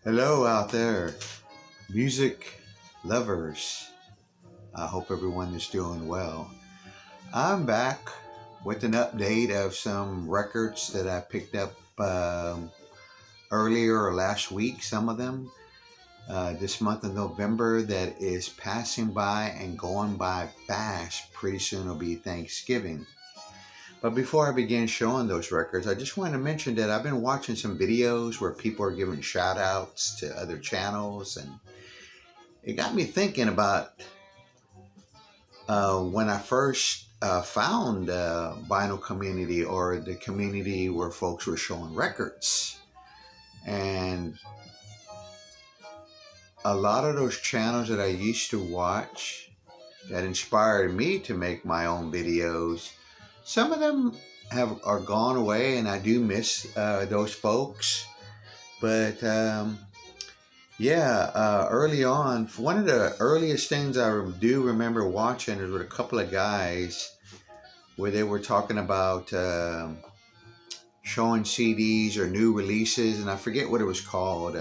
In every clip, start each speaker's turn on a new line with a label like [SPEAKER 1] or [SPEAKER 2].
[SPEAKER 1] Hello out there, music lovers. I hope everyone is doing well. I'm back with an update of some records that I picked up earlier or last week, some of them this month of November that is passing by and going by fast. Pretty soon it'll be Thanksgiving. But before I begin showing those records, I just want to mention that I've been watching some videos where people are giving shout outs to other channels, and it got me thinking about when I first found vinyl community, or the community where folks were showing records. And a lot of those channels that I used to watch that inspired me to make my own videos, some of them are gone away, and I do miss those folks. But early on, one of the earliest things I do remember watching is with a couple of guys where they were talking about showing CDs or new releases, and I forget what it was called.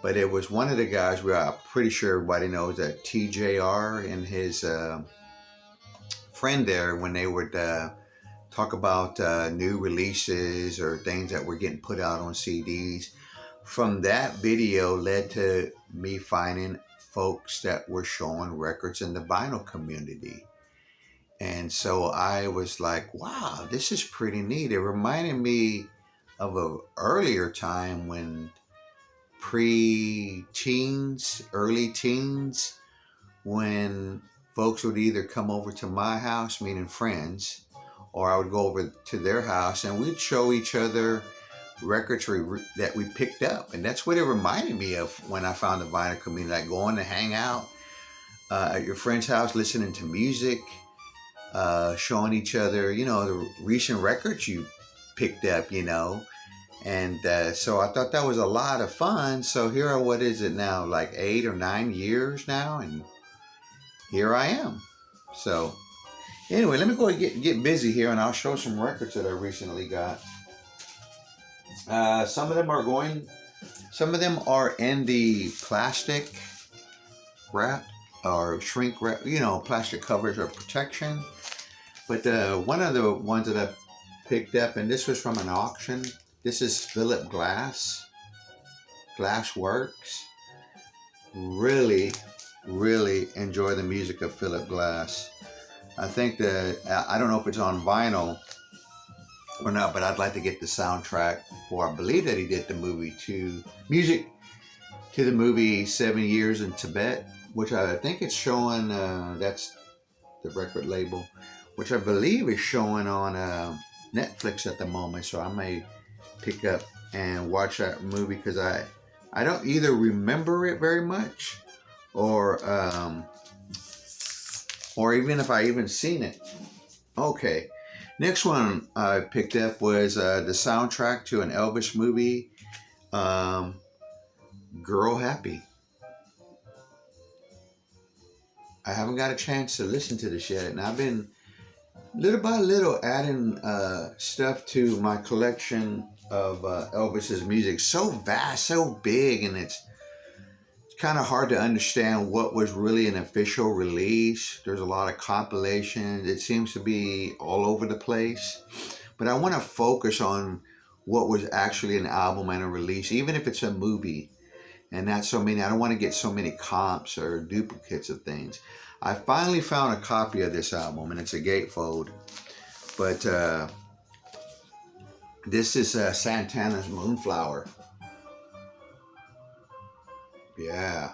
[SPEAKER 1] But it was one of the guys where I'm pretty sure everybody knows that TJR and his friend there, when they would talk about new releases or things that were getting put out on CDs. From that video led to me finding folks that were showing records in the vinyl community. And so I was like, wow, this is pretty neat. It reminded me of an earlier time when pre-teens, early teens, when folks would either come over to my house, meaning friends, or I would go over to their house and we'd show each other records that we picked up. And that's what it reminded me of when I found the vinyl community, like going to hang out at your friend's house, listening to music, showing each other, the recent records you picked up, And so I thought that was a lot of fun. So here what is it now, like 8 or 9 years now, and here I am. So anyway, let me go and get busy here, and I'll show some records that I recently got. Some of them are in the plastic wrap or shrink wrap, plastic covers or protection. But one of the ones that I picked up, and this was from an auction. This is Philip Glass Works. Really enjoy the music of Philip Glass. I think that, I don't know if it's on vinyl or not, but I'd like to get the soundtrack for, I believe that he did the music to the movie 7 Years in Tibet, which I think it's showing, that's the record label, which I believe is showing on Netflix at the moment. So I may pick up and watch that movie, because I don't either remember it very much, or even if I even seen it. Okay, next one I picked up was the soundtrack to an Elvis movie, Girl Happy. I haven't got a chance to listen to this yet, and I've been little by little adding stuff to my collection of Elvis's music. So vast, so big, and it's kind of hard to understand what was really an official release. There's a lot of compilations. It seems to be all over the place. But I want to focus on what was actually an album and a release, even if it's a movie. And not so many. I don't want to get so many comps or duplicates of things. I finally found a copy of this album, and it's a gatefold. But this is Santana's Moonflower. Yeah.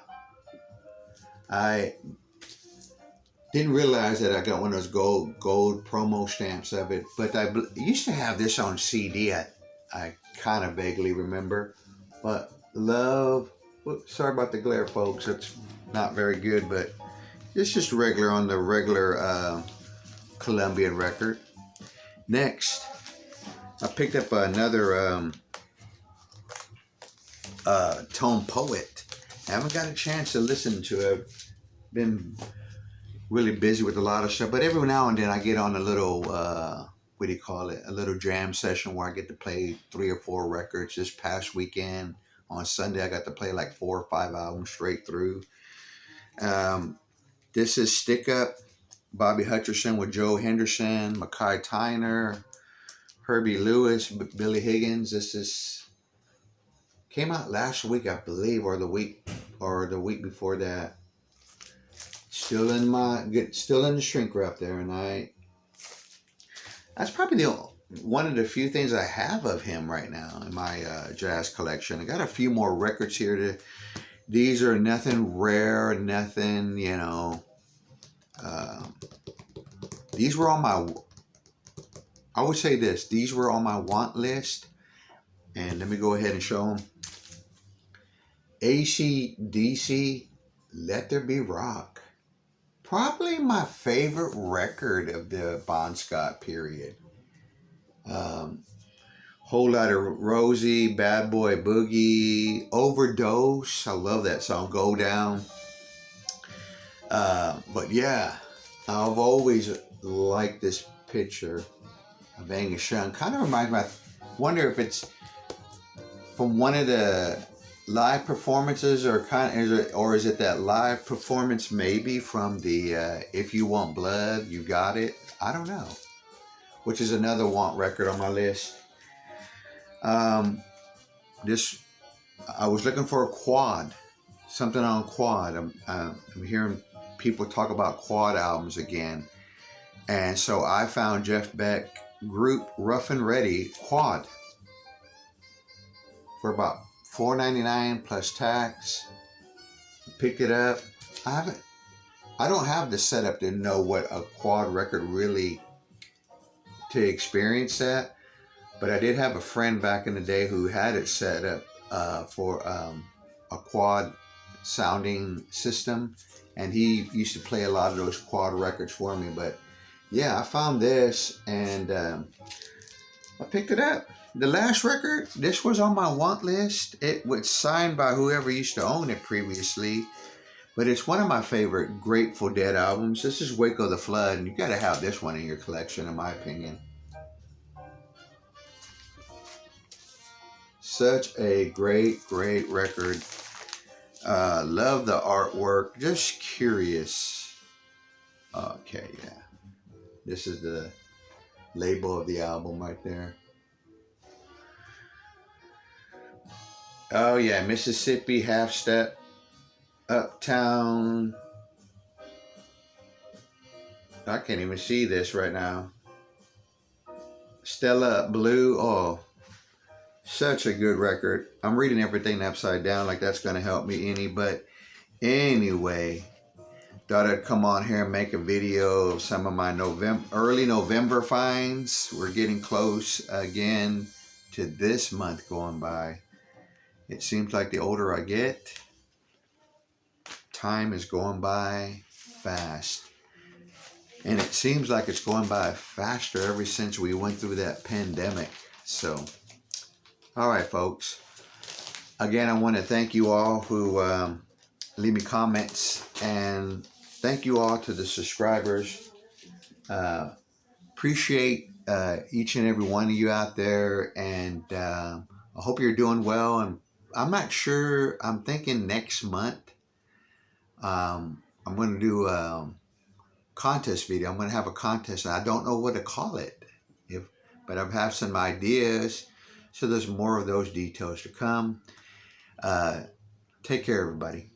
[SPEAKER 1] I didn't realize that I got one of those gold promo stamps of it, but I used to have this on CD. I kind of vaguely remember, but sorry about the glare, folks. It's not very good, but it's just regular on the regular Colombian record. Next, I picked up another Tone Poet. I haven't got a chance to listen to it. I've been really busy with a lot of stuff, but every now and then I get on a little, a little jam session where I get to play 3 or 4 records. This past weekend on Sunday I got to play like 4 or 5 albums straight through. This is Stick Up, Bobby Hutcherson with Joe Henderson, Mackay Tyner, Herbie Lewis, Billy Higgins. This is came out last week, I believe, or the week before that. Still in the shrink wrap there, and that's probably one of the few things I have of him right now in my jazz collection. I got a few more records here. These are nothing rare, nothing, you know. These were on my, I would say this, these were on my want list. And let me go ahead and show them. AC/DC, Let There Be Rock. Probably my favorite record of the Bon Scott period. Whole Lot of Rosie, Bad Boy Boogie, Overdose. I love that song, Go Down. But yeah, I've always liked this picture of Angus Young. Kind of reminds me, I wonder if it's from one of the live performances, or is it that live performance maybe from the If You Want Blood, You Got It? I don't know. Which is another want record on my list. This, I was looking for a quad, something on quad. I'm hearing people talk about quad albums again, and so I found Jeff Beck group Rough and Ready quad for about $4.99 plus tax. Picked it up. I don't have the setup to know what a quad record really, to experience that, but I did have a friend back in the day who had it set up for a quad sounding system, and he used to play a lot of those quad records for me. But yeah, I found this, and I picked it up. The last record, this was on my want list. It was signed by whoever used to own it previously, but it's one of my favorite Grateful Dead albums. This is Waco the Flood, and you got to have this one in your collection, in my opinion. Such a great record. Love the artwork. Just curious. Okay, yeah. This is the label of the album right there. Oh yeah, Mississippi, Half Step, Uptown. I can't even see this right now. Stella Blue. Oh, such a good record. I'm reading everything upside down, like that's going to help me any. But anyway, thought I'd come on here and make a video of some of my early November finds. We're getting close again to this month going by. It seems like the older I get, time is going by fast. And it seems like it's going by faster ever since we went through that pandemic. So, all right, folks. Again, I want to thank you all who leave me comments, and thank you all to the subscribers. Appreciate each and every one of you out there, and I hope you're doing well. And I'm not sure. I'm thinking next month I'm going to do a contest video. I'm going to have a contest, and I don't know what to call it, but I have some ideas. So there's more of those details to come. Take care, everybody.